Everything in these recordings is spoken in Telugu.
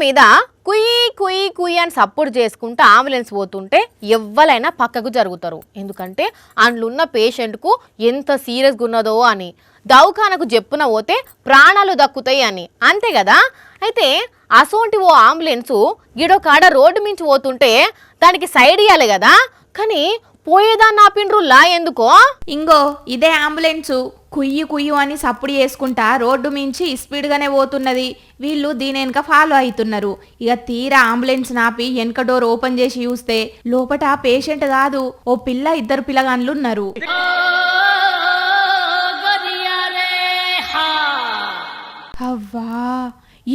మీద కుయ్యి కుయ్యి కుయ్యి అని సపోర్ట్ చేసుకుంటూ అంబులెన్స్ పోతుంటే ఎవ్వరైనా పక్కకు జరుగుతారు. ఎందుకంటే అందులో పేషెంట్కు ఎంత సీరియస్గా ఉన్నదో అని, దవాఖానకు చెప్పున పోతే ప్రాణాలు దక్కుతాయి అని, అంతే కదా. అయితే అసోంటి ఓ అంబులెన్సు గిడొకాడ రోడ్డు మించి పోతుంటే దానికి సైడ్ ఇవ్వాలి కదా, కానీ పోయేదాన్ని ఆపిండ్రులా ఎందుకో. ఇంగో ఇదే అంబులెన్సు కుయ్యి కుయ్యు అని సప్పుడు చేసుకుంటా రోడ్డు మించి స్పీడ్గానే పోతున్నది. వీళ్ళు దీని వెనక ఫాలో అవుతున్నారు. ఇక తీరా అంబులెన్స్ నాపి వెనక డోర్ ఓపెన్ చేసి చూస్తే లోపట పేషెంట్ కాదు, ఓ పిల్ల, ఇద్దరు పిల్లగాన్లు ఉన్నారు. అవ్వా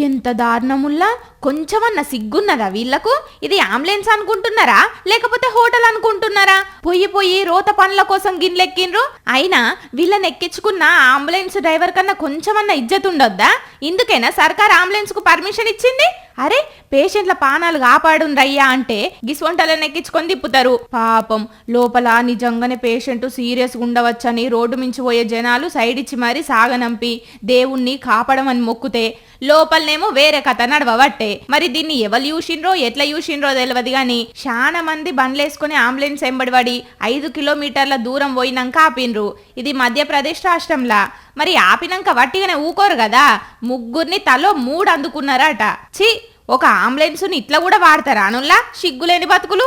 ఎంత దారుణముల్లా, కొంచెమన్నా సిగ్గున్నదా వీళ్లకు? ఇది అంబులెన్స్ అనుకుంటున్నారా లేకపోతే హోటల్ అనుకుంటున్నారా? పొయ్యి రోత పనుల కోసం గిన్నెలెక్కిండ్రు. అయినా వీళ్ళని ఎక్కించుకున్న అంబులెన్స్ డ్రైవర్ కన్నా కొంచెమన్నా ఇజ్జత్ ఉండొద్దా? ఇందుకైనా సర్కార్ అంబులెన్స్ కు పర్మిషన్ ఇచ్చింది. అరే పేషెంట్ల పానాలు కాపాడుండ్రయ్యా అంటే గిస్వంటలను ఎక్కించుకొని తిప్పుతారు. పాపం లోపల నిజంగానే పేషెంట్ సీరియస్గా ఉండవచ్చని రోడ్డు మించి పోయే జనాలు సైడ్ ఇచ్చి మరీ సాగనంపి దేవుణ్ణి కాపాడమని మొక్కుతే లోపలనేమో వేరే కథ నడవబట్టే. మరి దీన్ని ఎవరు చూసిండ్రో ఎట్లా చూసిండ్రో తెలియదు గాని చాలా మంది బండ్లేసుకుని అంబులెన్స్ ఎంబడిపడి 5 కిలోమీటర్ల దూరం పోయినాక ఆపిండ్రు. ఇది మధ్యప్రదేశ్ రాష్ట్రంలా. మరి ఆపినాక వట్టిగానే ఊకోరు కదా, ముగ్గురిని తలో 3 అందుకున్నారట. ఛీ, ఒక అంబులెన్స్ని ఇట్లా కూడా వాడతారా అనుల్లా? సిగ్గులేని బతుకులు.